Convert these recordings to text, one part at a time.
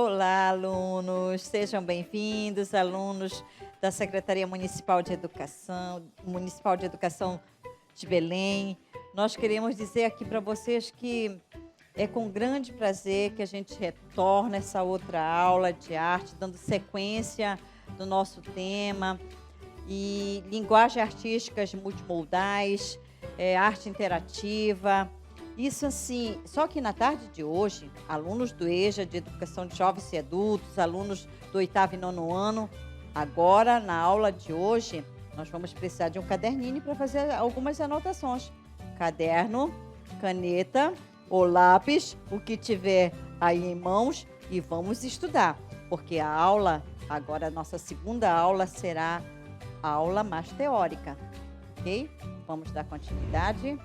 Olá, alunos, sejam bem-vindos, alunos da Secretaria Municipal de Educação de Belém. Nós queremos dizer aqui para vocês que é com grande prazer que a gente retorna essa outra aula de arte, dando sequência do nosso tema e linguagem artísticas multimodais, arte interativa. Isso assim, só que na tarde de hoje, alunos do EJA, de Educação de Jovens e Adultos, alunos do 8º e 9º ano, agora na aula de hoje, nós vamos precisar de um caderninho para fazer algumas anotações. Caderno, caneta ou lápis, o que tiver aí em mãos, e vamos estudar, porque a aula, agora a nossa segunda aula será a aula mais teórica, ok? Vamos dar continuidade.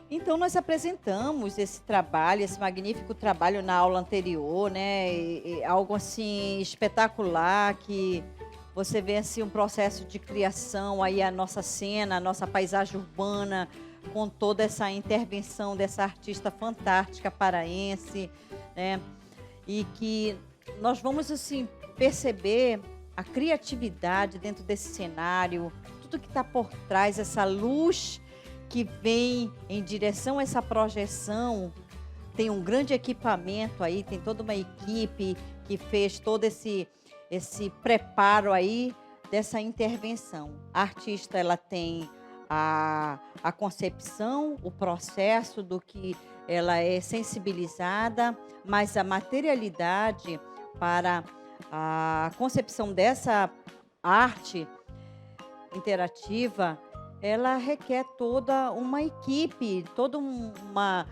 Então, nós apresentamos esse trabalho, esse magnífico trabalho na aula anterior, né? Algo assim espetacular, que você vê assim um processo de criação, aí a nossa cena, a nossa paisagem urbana, com toda essa intervenção dessa artista fantástica paraense, né? E que nós vamos assim perceber a criatividade dentro desse cenário, tudo que está por trás, essa luz que vem em direção a essa projeção. Tem um grande equipamento aí, tem toda uma equipe que fez todo esse preparo aí dessa intervenção. A artista, ela tem a concepção, o processo do que ela é sensibilizada, mas a materialidade para a concepção dessa arte interativa, ela requer toda uma equipe, toda uma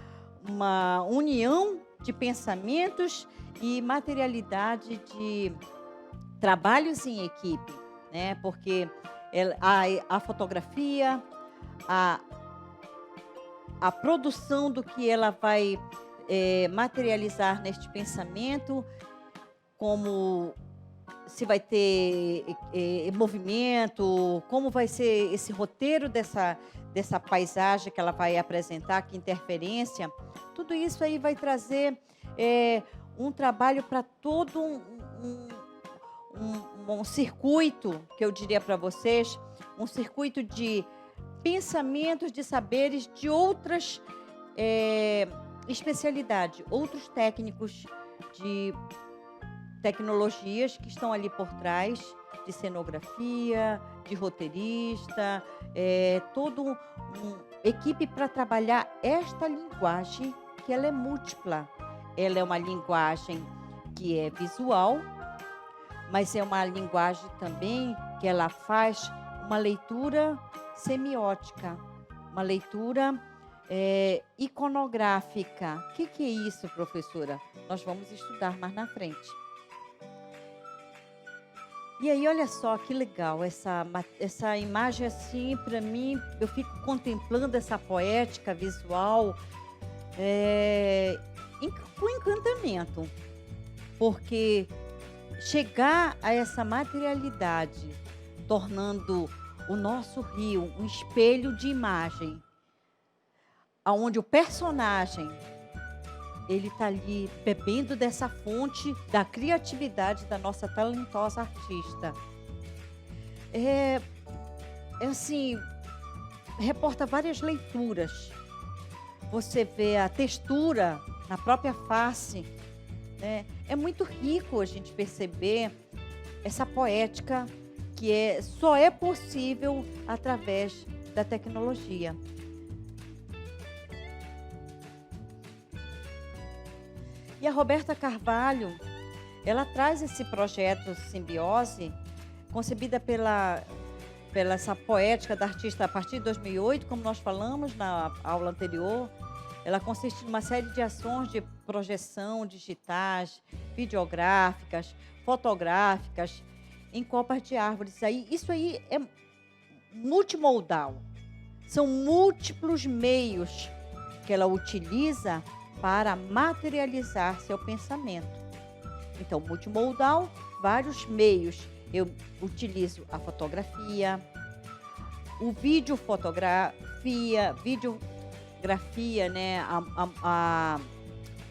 união de pensamentos e materialidade de trabalhos em equipe, né? Porque a fotografia, a produção do que ela vai materializar neste pensamento, como se vai ter movimento, como vai ser esse roteiro dessa paisagem que ela vai apresentar, que interferência, tudo isso aí vai trazer um trabalho para todo um circuito, que eu diria para vocês, um circuito de pensamentos, de saberes, de outras especialidades, outros técnicos de tecnologias que estão ali por trás, de cenografia, de roteirista, toda uma equipe para trabalhar esta linguagem, que ela é múltipla. Ela é uma linguagem que é visual, mas é uma linguagem também que ela faz uma leitura semiótica, uma leitura iconográfica. O que é isso, professora? Nós vamos estudar mais na frente. E aí, olha só que legal, essa imagem assim, para mim, eu fico contemplando essa poética visual com encantamento, porque chegar a essa materialidade, tornando o nosso rio um espelho de imagem, onde o personagem ele está ali bebendo dessa fonte da criatividade da nossa talentosa artista. Assim, reporta várias leituras. Você vê a textura na própria face, né? É muito rico a gente perceber essa poética que só é possível através da tecnologia. E a Roberta Carvalho, ela traz esse projeto Simbiose, concebida pela essa poética da artista a partir de 2008, como nós falamos na aula anterior. Ela consiste em uma série de ações de projeção digitais, videográficas, fotográficas, em copas de árvores. Isso aí é multimodal. São múltiplos meios que ela utiliza para materializar seu pensamento. Então, multimodal, vários meios. Eu utilizo a fotografia, o videografia, né?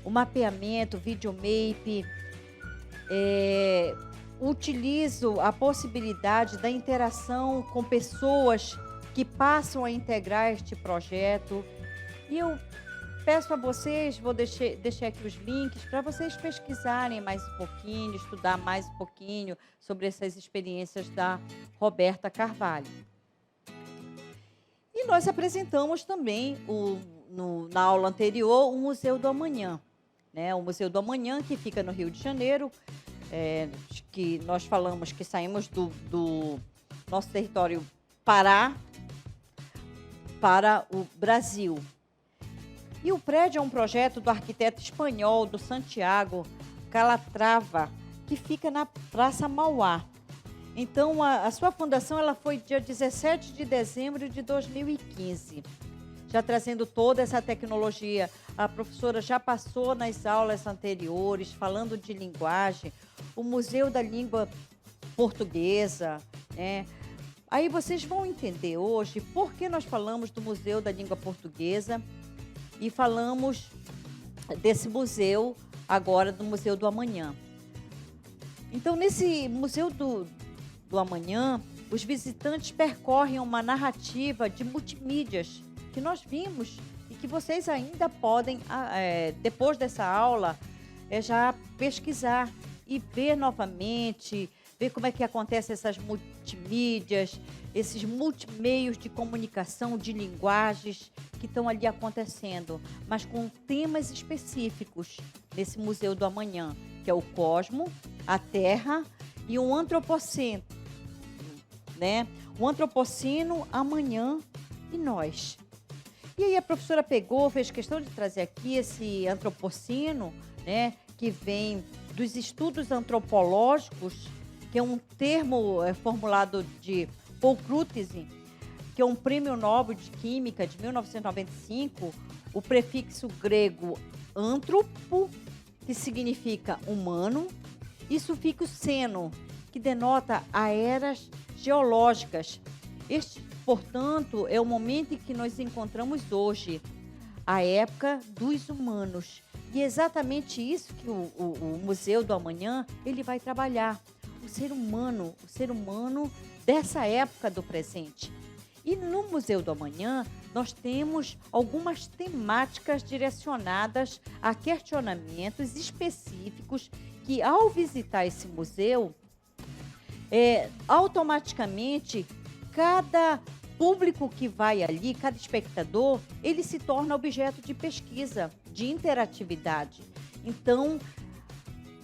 o mapeamento, videomap, utilizo a possibilidade da interação com pessoas que passam a integrar este projeto. E eu peço a vocês, vou deixar aqui os links para vocês pesquisarem mais um pouquinho, estudar mais um pouquinho sobre essas experiências da Roberta Carvalho. E nós apresentamos também, na aula anterior, o Museu do Amanhã. Né? O Museu do Amanhã, que fica no Rio de Janeiro, que nós falamos que saímos do nosso território Pará para o Brasil. E o prédio é um projeto do arquiteto espanhol do Santiago Calatrava, que fica na Praça Mauá. Então, a sua fundação ela foi dia 17 de dezembro de 2015. Já trazendo toda essa tecnologia. A professora já passou nas aulas anteriores, falando de linguagem, o Museu da Língua Portuguesa, né? Aí vocês vão entender hoje por que nós falamos do Museu da Língua Portuguesa e falamos desse museu agora, do Museu do Amanhã. Então, nesse Museu do Amanhã, os visitantes percorrem uma narrativa de multimídias que nós vimos e que vocês ainda podem, depois dessa aula, já pesquisar e ver novamente, ver como é que acontecem essas multimídias, esses multimeios de comunicação, de linguagens que estão ali acontecendo, mas com temas específicos nesse Museu do Amanhã, que é o cosmo, a terra e o antropoceno, né? O antropoceno, amanhã e nós. E aí a professora fez questão de trazer aqui esse antropoceno, né, que vem dos estudos antropológicos, que é um termo formulado de Paul Crutzen, que é um prêmio Nobel de Química de 1995, o prefixo grego antropo, que significa humano, e sufixo seno, que denota a eras geológicas. Este, portanto, é o momento em que nós encontramos hoje, a época dos humanos. E é exatamente isso que o Museu do Amanhã ele vai trabalhar. O ser humano dessa época do presente. E no Museu do Amanhã, nós temos algumas temáticas direcionadas a questionamentos específicos que, ao visitar esse museu, automaticamente, cada público que vai ali, cada espectador, ele se torna objeto de pesquisa, de interatividade. Então,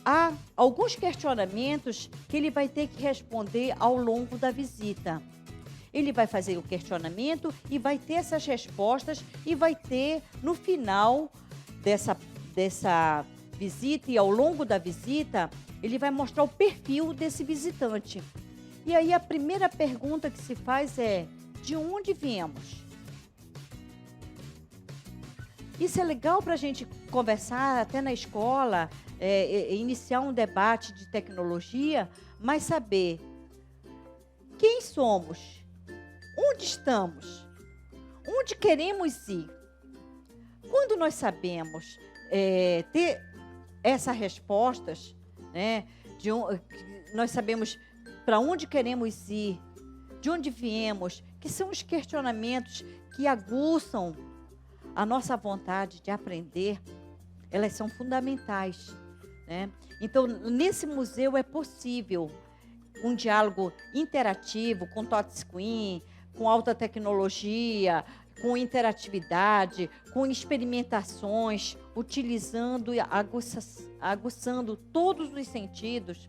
há alguns questionamentos que ele vai ter que responder ao longo da visita. Ele vai fazer o questionamento e vai ter essas respostas e vai ter, no final dessa visita e ao longo da visita, ele vai mostrar o perfil desse visitante. E aí a primeira pergunta que se faz é: de onde viemos? Isso é legal para a gente conversar até na escola, iniciar um debate de tecnologia, mas saber quem somos, onde estamos, onde queremos ir. Quando nós sabemos ter essas respostas, né, nós sabemos para onde queremos ir, de onde viemos, que são os questionamentos que aguçam a nossa vontade de aprender, elas são fundamentais, né? Então, nesse museu é possível um diálogo interativo com touchscreen, com alta tecnologia, com interatividade, com experimentações, utilizando e aguçando todos os sentidos.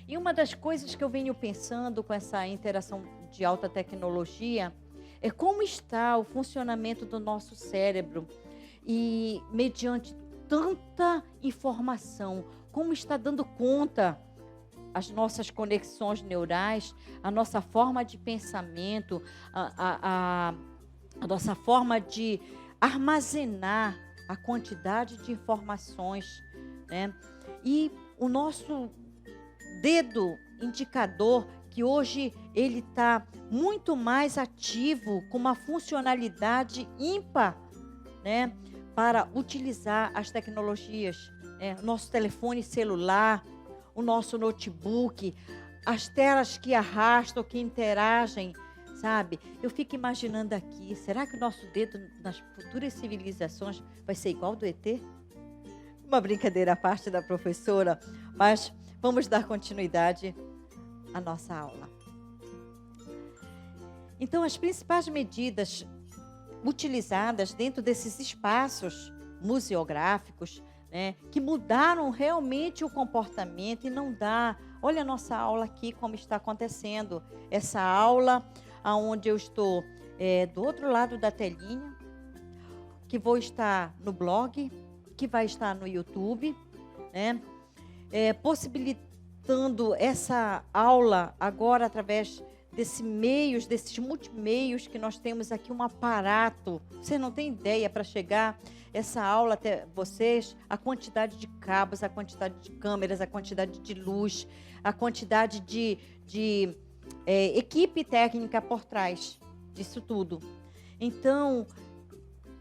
E uma das coisas que eu venho pensando com essa interação de alta tecnologia é como está o funcionamento do nosso cérebro e, mediante tanta informação, como está dando conta as nossas conexões neurais, a nossa forma de pensamento, a nossa forma de armazenar a quantidade de informações, né? E o nosso dedo indicador, que hoje ele está muito mais ativo, com uma funcionalidade ímpar, né? para utilizar as tecnologias, nosso telefone celular, o nosso notebook, as telas que arrastam, que interagem, sabe? Eu fico imaginando aqui, será que o nosso dedo nas futuras civilizações vai ser igual ao do ET? Uma brincadeira à parte da professora, mas vamos dar continuidade à nossa aula. Então, as principais medidas utilizadas dentro desses espaços museográficos, né, que mudaram realmente o comportamento e não dá. Olha a nossa aula aqui, como está acontecendo. Essa aula, onde eu estou do outro lado da telinha, que vou estar no blog, que vai estar no YouTube, né, possibilitando essa aula agora através desses multimeios que nós temos aqui, um aparato. Você não tem ideia para chegar essa aula até vocês, a quantidade de cabos, a quantidade de câmeras, a quantidade de luz, a quantidade de equipe técnica por trás disso tudo. Então,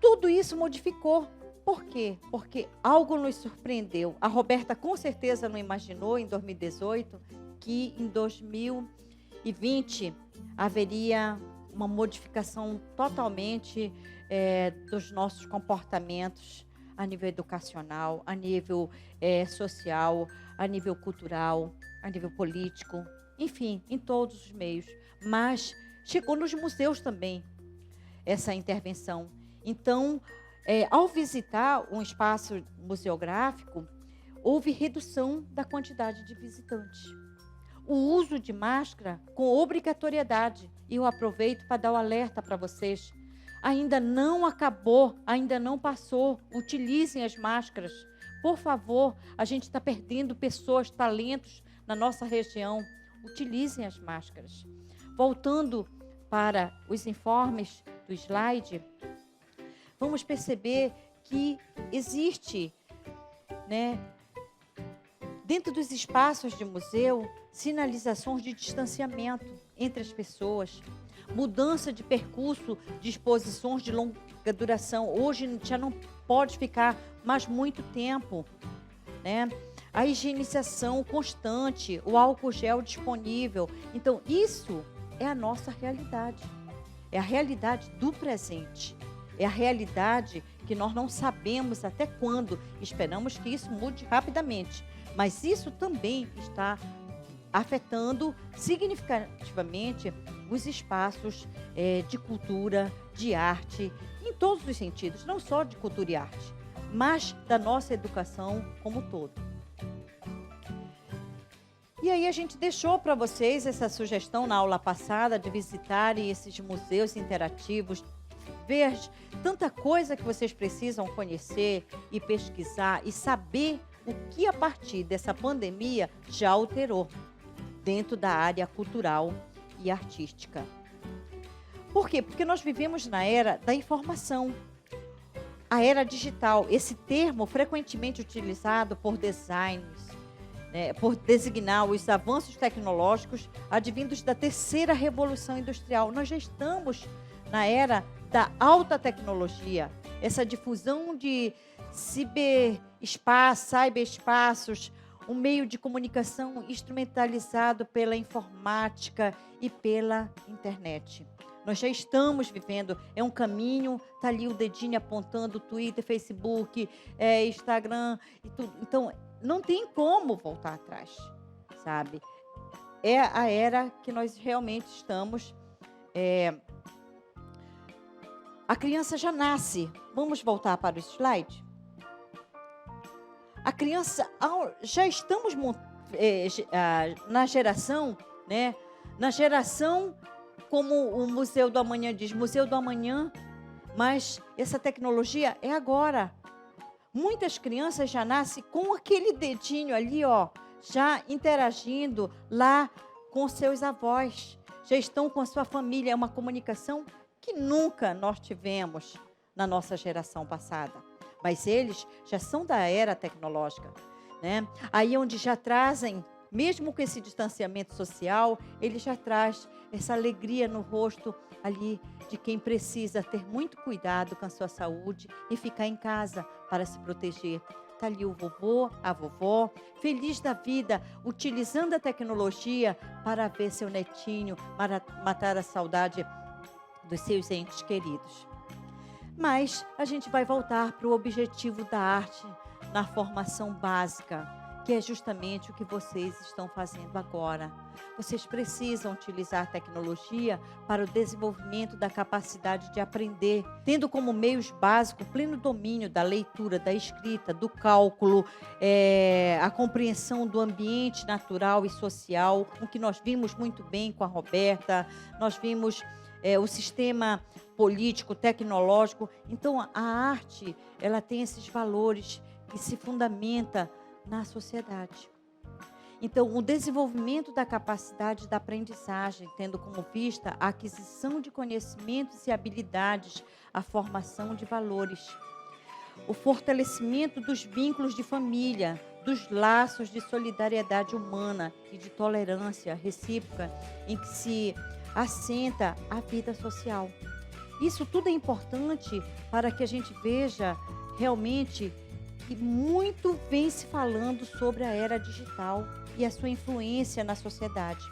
tudo isso modificou. Por quê? Porque algo nos surpreendeu. A Roberta com certeza não imaginou em 2018 que em 2020 haveria uma modificação totalmente dos nossos comportamentos a nível educacional, a nível social, a nível cultural, a nível político, enfim, em todos os meios. Mas chegou nos museus também essa intervenção. Então, ao visitar um espaço museográfico, houve redução da quantidade de visitantes. O uso de máscara com obrigatoriedade. E eu aproveito para dar o alerta para vocês. Ainda não acabou, ainda não passou. Utilizem as máscaras. Por favor, a gente está perdendo pessoas, talentos na nossa região. Utilizem as máscaras. Voltando para os informes do slide, vamos perceber que existe, né, dentro dos espaços de museu, sinalizações de distanciamento entre as pessoas, mudança de percurso de exposições de longa duração. Hoje já não pode ficar mais muito tempo, né? A higienização constante, o álcool gel disponível. Então, isso é a nossa realidade. É a realidade do presente. É a realidade que nós não sabemos até quando. Esperamos que isso mude rapidamente. Mas isso também está afetando significativamente os espaços de cultura, de arte, em todos os sentidos, não só de cultura e arte, mas da nossa educação como um todo. E aí a gente deixou para vocês essa sugestão na aula passada de visitarem esses museus interativos, ver tanta coisa que vocês precisam conhecer e pesquisar e saber o que a partir dessa pandemia já alterou dentro da área cultural e artística. Por quê? Porque nós vivemos na era da informação, a era digital. Esse termo frequentemente utilizado por designers, por designar os avanços tecnológicos advindos da terceira revolução industrial. Nós já estamos na era da alta tecnologia, essa difusão de cyberespaços, um meio de comunicação instrumentalizado pela informática e pela internet. Nós já estamos vivendo, é um caminho, está ali o dedinho apontando, Twitter, Facebook, Instagram e tudo. Então, não tem como voltar atrás, sabe? É a era que nós realmente estamos. A criança já nasce. Vamos voltar para o slide? A criança, já estamos na geração, né? Na geração, como o Museu do Amanhã diz, Museu do Amanhã, mas essa tecnologia é agora. Muitas crianças já nascem com aquele dedinho ali, já interagindo lá com seus avós, já estão com a sua família, é uma comunicação que nunca nós tivemos na nossa geração passada. Mas eles já são da era tecnológica, né? Aí onde já trazem mesmo com esse distanciamento social, ele já traz essa alegria no rosto ali de quem precisa ter muito cuidado com a sua saúde e ficar em casa para se proteger. Está ali o vovô, a vovó, feliz da vida, utilizando a tecnologia para ver seu netinho, para matar a saudade dos seus entes queridos. Mas a gente vai voltar para o objetivo da arte na formação básica, que é justamente o que vocês estão fazendo agora. Vocês precisam utilizar a tecnologia para o desenvolvimento da capacidade de aprender, tendo como meios básicos o pleno domínio da leitura, da escrita, do cálculo, a compreensão do ambiente natural e social, o que nós vimos muito bem com a Roberta, nós vimos o sistema político, tecnológico. Então, a arte, ela tem esses valores que se fundamenta na sociedade. Então, o desenvolvimento da capacidade da aprendizagem, tendo como vista a aquisição de conhecimentos e habilidades, a formação de valores, o fortalecimento dos vínculos de família, dos laços de solidariedade humana e de tolerância recíproca em que se assenta a vida social. Isso tudo é importante para que a gente veja realmente que muito vem se falando sobre a era digital e a sua influência na sociedade.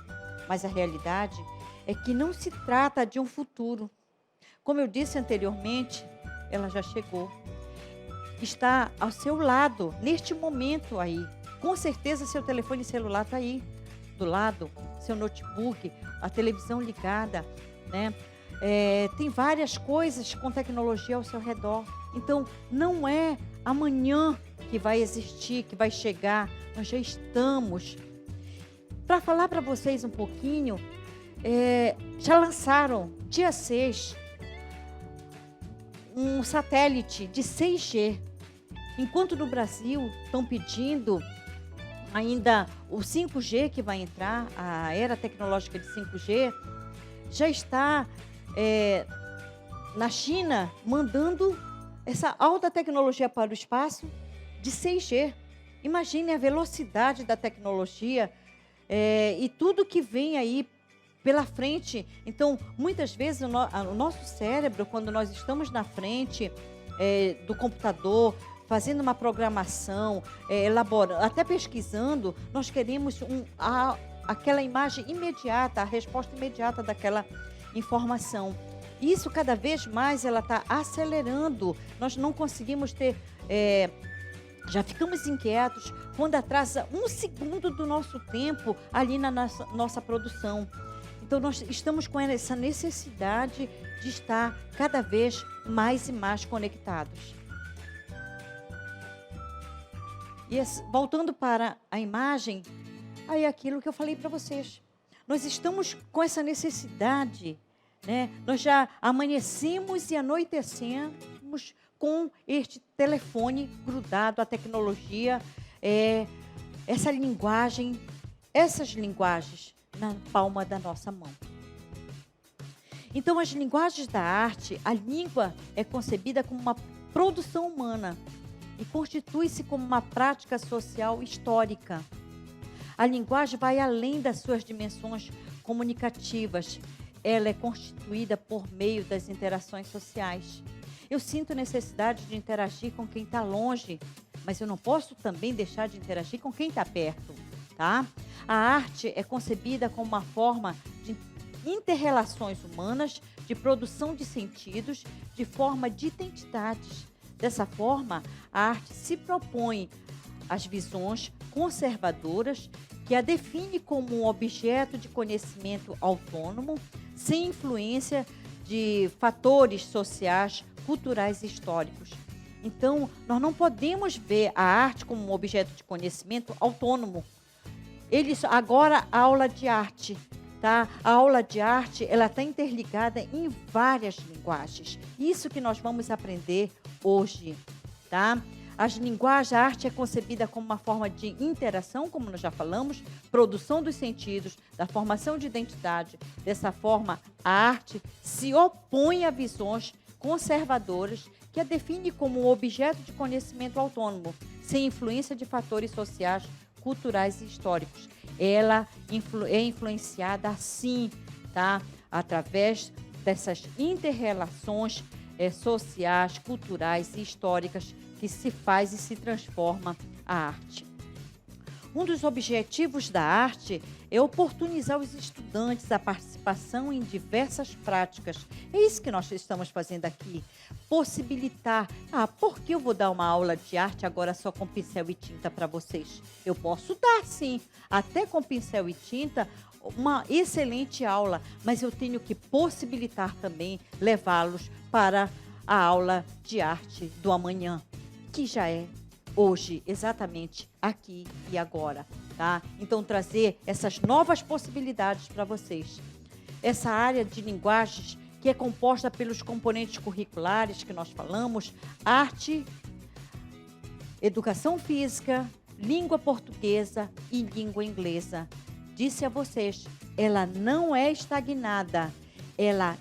Mas a realidade é que não se trata de um futuro. Como eu disse anteriormente, ela já chegou. Está ao seu lado, neste momento aí. Com certeza seu telefone celular está aí, do lado, seu notebook, a televisão ligada, né? Tem várias coisas com tecnologia ao seu redor. Então, não é amanhã que vai existir, que vai chegar. Nós já estamos. Para falar para vocês um pouquinho, já lançaram, dia 6, um satélite de 6G. Enquanto no Brasil estão pedindo ainda o 5G que vai entrar, a era tecnológica de 5G, já está na China mandando essa alta tecnologia para o espaço de 6G. Imagine a velocidade da tecnologia e tudo que vem aí pela frente. Então, muitas vezes o nosso cérebro, quando nós estamos na frente do computador, fazendo uma programação, elaborando, até pesquisando, nós queremos aquela imagem imediata, a resposta imediata daquela informação. Isso cada vez mais ela está acelerando. Nós não conseguimos ter, já ficamos inquietos quando atrasa 1 segundo do nosso tempo ali na nossa produção. Então nós estamos com essa necessidade de estar cada vez mais e mais conectados. E voltando para a imagem, aí é aquilo que eu falei para vocês. Nós estamos com essa necessidade, né? Nós já amanhecemos e anoitecemos com este telefone grudado à tecnologia, essa linguagem, essas linguagens na palma da nossa mão. Então, as linguagens da arte, a língua é concebida como uma produção humana e constitui-se como uma prática social histórica. A linguagem vai além das suas dimensões comunicativas. Ela é constituída por meio das interações sociais. Eu sinto necessidade de interagir com quem está longe, mas eu não posso também deixar de interagir com quem está perto, tá? A arte é concebida como uma forma de inter-relações humanas, de produção de sentidos, de forma de identidades. Dessa forma, a arte se propõe às visões conservadoras que a define como um objeto de conhecimento autônomo, sem influência de fatores sociais, culturais e históricos. Então, nós não podemos ver a arte como um objeto de conhecimento autônomo. Agora, a aula de arte, tá? A aula de arte, ela está interligada em várias linguagens. Isso que nós vamos aprender hoje, tá? As linguagens, a arte é concebida como uma forma de interação, como nós já falamos, produção dos sentidos, da formação de identidade. Dessa forma, a arte se opõe a visões conservadoras que a define como um objeto de conhecimento autônomo, sem influência de fatores sociais, culturais e históricos. ela é influenciada assim, tá? Através dessas inter-relações sociais, culturais e históricas que se faz e se transforma a arte. Um dos objetivos da arte é oportunizar os estudantes a participação em diversas práticas. É isso que nós estamos fazendo aqui. Possibilitar. Por que eu vou dar uma aula de arte agora só com pincel e tinta para vocês? Eu posso dar, sim, até com pincel e tinta, uma excelente aula, mas eu tenho que possibilitar também levá-los para a aula de arte do amanhã, que já é hoje, exatamente aqui e agora, tá? Então, trazer essas novas possibilidades para vocês. Essa área de linguagens que é composta pelos componentes curriculares que nós falamos, arte, educação física, língua portuguesa e língua inglesa. Disse a vocês, ela não é estagnada, ela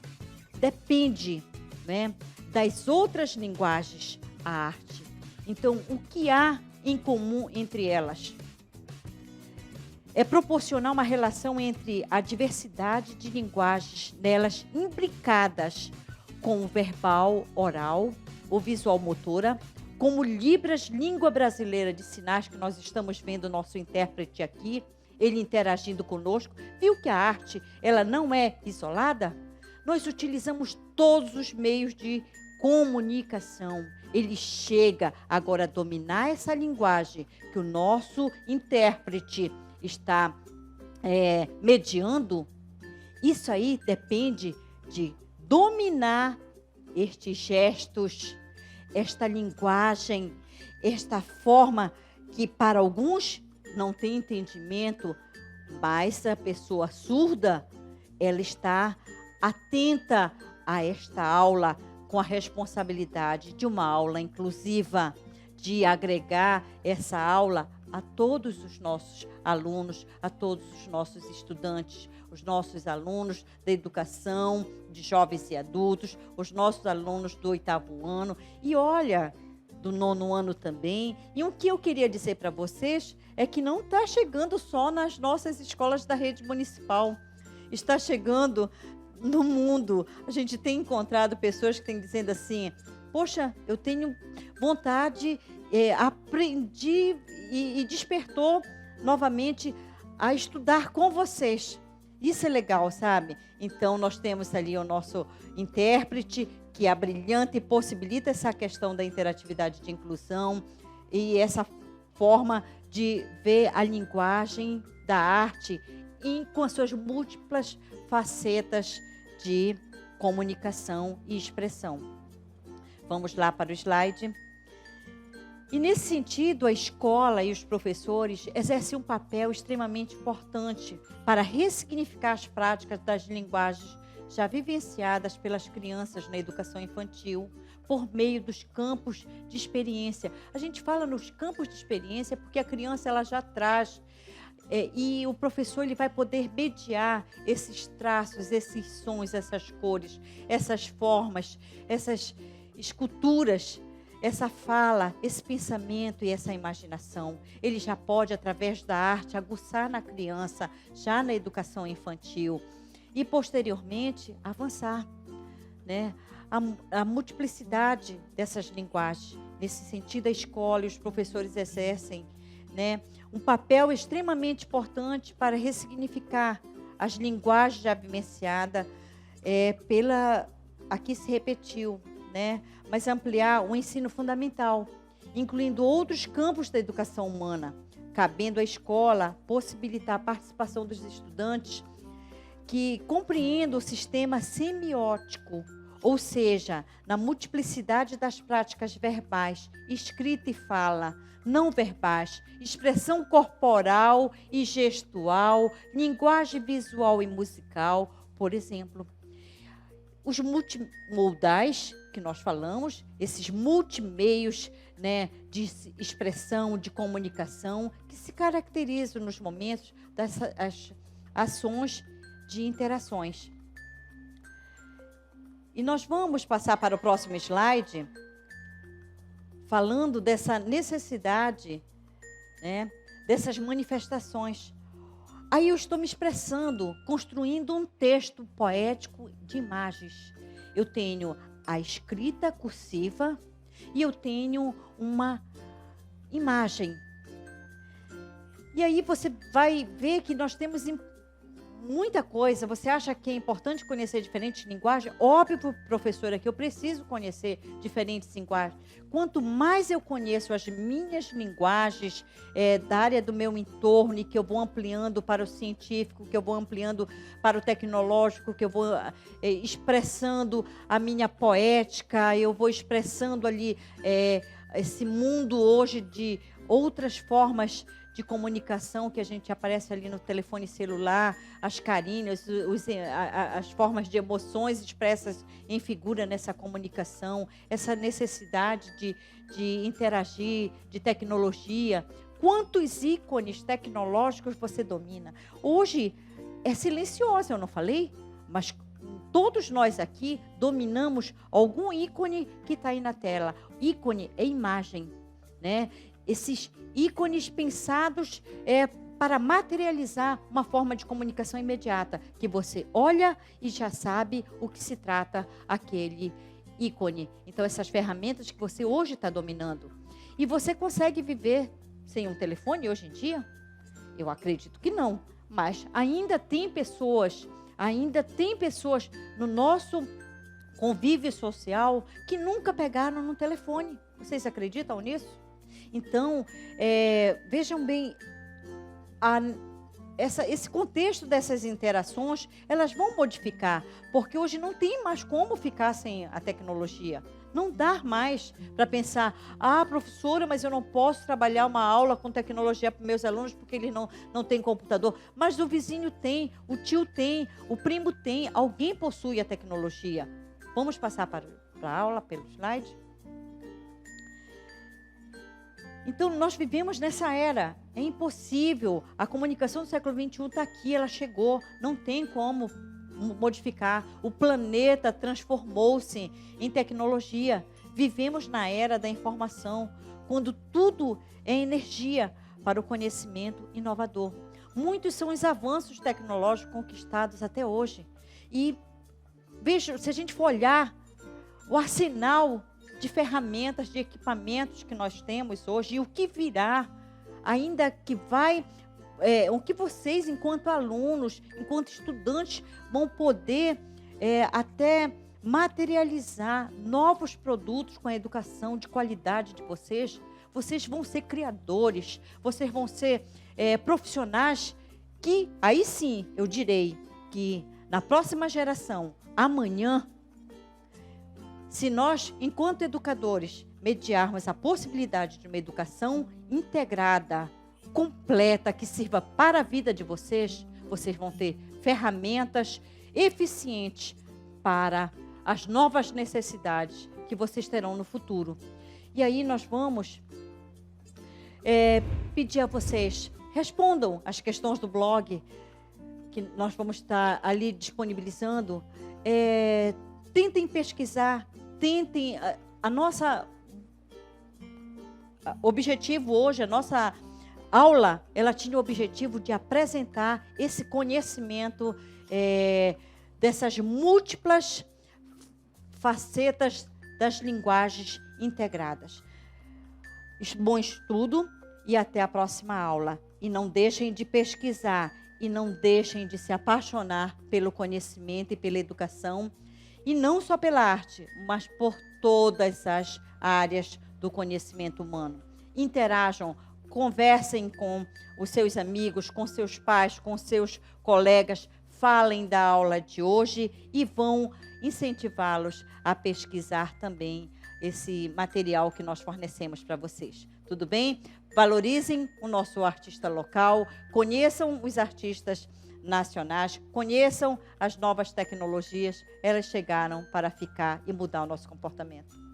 depende, né, das outras linguagens, a arte. Então, o que há em comum entre elas? É proporcionar uma relação entre a diversidade de linguagens nelas imbricadas com o verbal oral ou visual motora, como Libras, língua brasileira de sinais, que nós estamos vendo o nosso intérprete aqui, ele interagindo conosco. Viu que a arte, ela não é isolada? Nós utilizamos todos os meios de comunicação. Ele chega agora a dominar essa linguagem que o nosso intérprete está mediando. Isso aí depende de dominar estes gestos, esta linguagem, esta forma que para alguns não tem entendimento, mas a pessoa surda, ela está atenta a esta aula, com a responsabilidade de uma aula inclusiva, de agregar essa aula a todos os nossos alunos, a todos os nossos estudantes, os nossos alunos da educação, de jovens e adultos, os nossos alunos do 8º ano e, olha, do 9º ano também. E o que eu queria dizer para vocês é que não está chegando só nas nossas escolas da rede municipal, está chegando no mundo. A gente tem encontrado pessoas que têm dizendo assim, poxa, eu tenho vontade, aprendi e despertou novamente a estudar com vocês. Isso é legal, sabe? Então, nós temos ali o nosso intérprete, que é brilhante e possibilita essa questão da interatividade de inclusão e essa forma de ver a linguagem da arte com as suas múltiplas facetas de comunicação e expressão. Vamos lá para o slide. E nesse sentido, a escola e os professores exercem um papel extremamente importante para ressignificar as práticas das linguagens já vivenciadas pelas crianças na educação infantil, por meio dos campos de experiência. A gente fala nos campos de experiência porque a criança ela já traz e o professor ele vai poder mediar esses traços, esses sons, essas cores, essas formas, essas esculturas, essa fala, esse pensamento e essa imaginação. Ele já pode, através da arte, aguçar na criança, já na educação infantil, e posteriormente avançar, né? A multiplicidade dessas linguagens. Nesse sentido, a escola e os professores exercem, né, um papel extremamente importante para ressignificar as linguagens já vivenciadas aqui se repetiu, né? Mas ampliar o ensino fundamental, incluindo outros campos da educação humana, cabendo à escola possibilitar a participação dos estudantes que compreendam o sistema semiótico, ou seja, na multiplicidade das práticas verbais, escrita e fala, não verbais, expressão corporal e gestual, linguagem visual e musical, por exemplo. Os multimodais que nós falamos, esses multimeios, né, de expressão, de comunicação, que se caracterizam nos momentos das ações de interações. E nós vamos passar para o próximo slide, falando dessa necessidade, né, dessas manifestações. Aí eu estou me expressando, construindo um texto poético de imagens. Eu tenho a escrita cursiva e eu tenho uma imagem. E aí você vai ver que nós temos muita coisa. Você acha que é importante conhecer diferentes linguagens? Óbvio, professora, que eu preciso conhecer diferentes linguagens. Quanto mais eu conheço as minhas linguagens da área do meu entorno, e que eu vou ampliando para o científico, que eu vou ampliando para o tecnológico, que eu vou expressando a minha poética, eu vou expressando ali esse mundo hoje de outras formas de comunicação que a gente aparece ali no telefone celular, as carinhas, as formas de emoções expressas em figura nessa comunicação, essa necessidade de interagir, de tecnologia. Quantos ícones tecnológicos você domina? Hoje é silencioso, eu não falei? Mas todos nós aqui dominamos algum ícone que está aí na tela. Ícone é imagem, né? Esses ícones pensados para materializar uma forma de comunicação imediata, que você olha e já sabe o que se trata aquele ícone. Então, essas ferramentas que você hoje está dominando. E você consegue viver sem um telefone hoje em dia? Eu acredito que não, mas ainda tem pessoas no nosso convívio social que nunca pegaram no telefone. Vocês acreditam nisso? Então, vejam bem, esse contexto dessas interações, elas vão modificar, porque hoje não tem mais como ficar sem a tecnologia. Não dá mais para pensar, professora, mas eu não posso trabalhar uma aula com tecnologia para meus alunos porque eles não têm computador. Mas o vizinho tem, o tio tem, o primo tem, alguém possui a tecnologia. Vamos passar para a aula pelo slide? Então, nós vivemos nessa era. É impossível. A comunicação do século XXI está aqui, ela chegou. Não tem como modificar. O planeta transformou-se em tecnologia. Vivemos na era da informação, quando tudo é energia para o conhecimento inovador. Muitos são os avanços tecnológicos conquistados até hoje. E, veja, se a gente for olhar o arsenal de ferramentas, de equipamentos que nós temos hoje, e o que virá, ainda que vai, o que vocês, enquanto alunos, enquanto estudantes, vão poder até materializar novos produtos com a educação de qualidade de vocês. Vocês vão ser criadores, vocês vão ser profissionais que, aí sim, eu direi que na próxima geração, amanhã, se nós, enquanto educadores, mediarmos a possibilidade de uma educação integrada, completa, que sirva para a vida de vocês, vocês vão ter ferramentas eficientes para as novas necessidades que vocês terão no futuro. E aí nós vamos pedir a vocês, respondam as questões do blog, que nós vamos estar ali disponibilizando. Tentem pesquisar. Tentem, objetivo hoje, a nossa aula, ela tinha o objetivo de apresentar esse conhecimento dessas múltiplas facetas das linguagens integradas. Bom estudo e até a próxima aula. E não deixem de pesquisar e não deixem de se apaixonar pelo conhecimento e pela educação. E não só pela arte, mas por todas as áreas do conhecimento humano. Interajam, conversem com os seus amigos, com seus pais, com seus colegas, falem da aula de hoje e vão incentivá-los a pesquisar também esse material que nós fornecemos para vocês. Tudo bem? Valorizem o nosso artista local, conheçam os artistas nacionais, conheçam as novas tecnologias, elas chegaram para ficar e mudar o nosso comportamento.